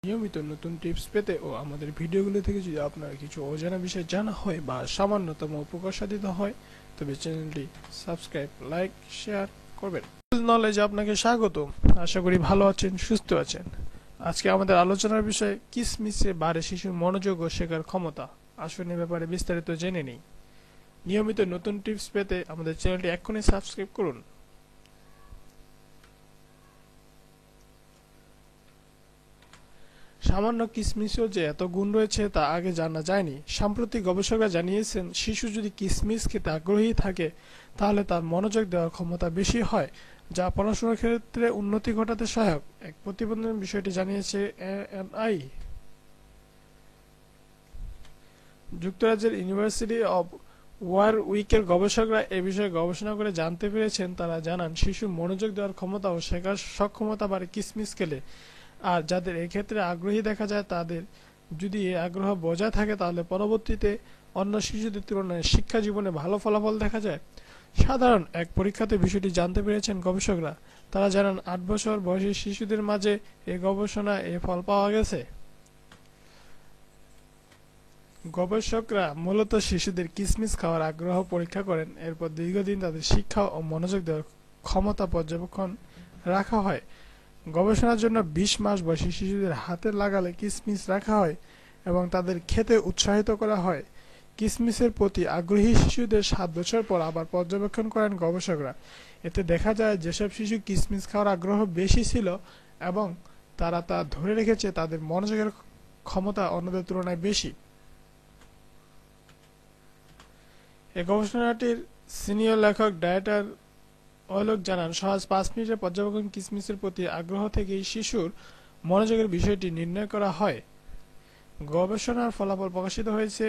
নিয়মিত নতুন টিপস পেতে ও আমাদের ভিডিওগুলো থেকে যদি আপনার কিছু অজানা বিষয় জানা হয় বা সামান্যতম উপকার সাধিত হয়, তবে চ্যানেলটি সাবস্ক্রাইব, লাইক, শেয়ার করবেন। নলেজে আপনাকে স্বাগত। আশা করি ভালো আছেন, সুস্থ আছেন। আজকে আমাদের আলোচনার বিষয় কিসমিসে বাড়ে শিশুর মনোযোগ ও শেখার ক্ষমতা। আসুন এ ব্যাপারে বিস্তারিত জেনে নিই। নিয়মিত নতুন টিপস পেতে আমাদের চ্যানেলটি এক্ষুনি সাবস্ক্রাইব করুন। সামান্য কিসমিসেও যে এত গুণ রয়েছে তা আগে জানা যায়নি। সাম্প্রতিক গবেষকরা জানিয়েছেন, শিশু যদি কিসমিস খেতে আগ্রহী থাকে তাহলে তার মনোযোগ দেওয়ার ক্ষমতা বেশি হয়, যা পড়াশোনার ক্ষেত্রে উন্নতি ঘটাতে সহায়ক। এক প্রতিবেদনে বিষয়টি জানিয়েছে এএনআই। যুক্তরাজ্যের ইউনিভার্সিটি অব ওয়ারউইকের গবেষকরা এ বিষয়ে গবেষণা করে জানতে পেরেছেন। তারা জানান, শিশুর মনোযোগ দেওয়ার ক্ষমতা ও শেখার সক্ষমতা বাড়ে কিসমিস খেলে। আর যাদের এক্ষেত্রে আগ্রহী দেখা যায়, তাদের যদি এই আগ্রহ বজায় থাকে তাহলে পরবর্তীতে অন্য শিশুদের তুলনায় শিক্ষা জীবনে ভালো ফলাফল দেখা যায়। সাধারণ এক পরীক্ষাতে বিষয়টি জানতে পেরেছেন গবেষকরা। তারা জানান, 8 বছর বয়সী শিশুদের মাঝে এই গবেষণায় এ ফল পাওয়া গেছে। গবেষকরা মূলত শিশুদের কিসমিস খাওয়ার আগ্রহ পরীক্ষা করেন। এরপর দীর্ঘদিন তাদের শিক্ষা ও মনোযোগ দেওয়ার ক্ষমতা পর্যবেক্ষণ রাখা হয়। গবেষণার জন্য 20 মাস বয়সী শিশুদের হাতে লাগালে কিসমিস রাখা হয় এবং তাদের খেতে উৎসাহিত করা হয়। কিসমিসের প্রতি আগ্রহী শিশুদের 7 বছর পর আবার পর্যবেক্ষণ করেন গবেষকরা। এতে দেখা যায়, যেসব শিশু কিসমিস খাওয়ার আগ্রহ বেশি ছিল এবং তারা তা ধরে রেখেছে, তাদের মনোযোগের ক্ষমতা অন্যদের তুলনায় বেশি। এই গবেষণাটির সিনিয়র লেখক ডায়েটার অলোক জানান, সহজ 5 মিনিটের পর্যবেক্ষণ কিসমিসের প্রতি আগ্রহ থেকেই শিশুর মনোযোগের বিষয়টি নির্ণয় করা হয়। গবেষণার ফলাফল প্রকাশিত হয়েছে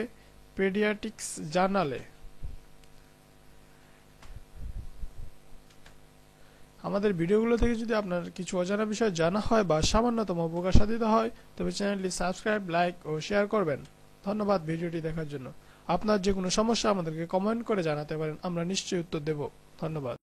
পেডিয়াট্রিক্স জার্নালে। আমাদের ভিডিওগুলো থেকে যদি আপনার কিছু অজানা বিষয় জানা হয় বা সামান্যতম উপকার সাধিত হয়, তবে চ্যানেলটি সাবস্ক্রাইব, লাইক ও শেয়ার করবেন। ধন্যবাদ ভিডিওটি দেখার জন্য। আপনার যে কোনো সমস্যা আমাদেরকে কমেন্ট করে জানাতে পারেন, আমরা নিশ্চয়ই উত্তর দেব। ধন্যবাদ।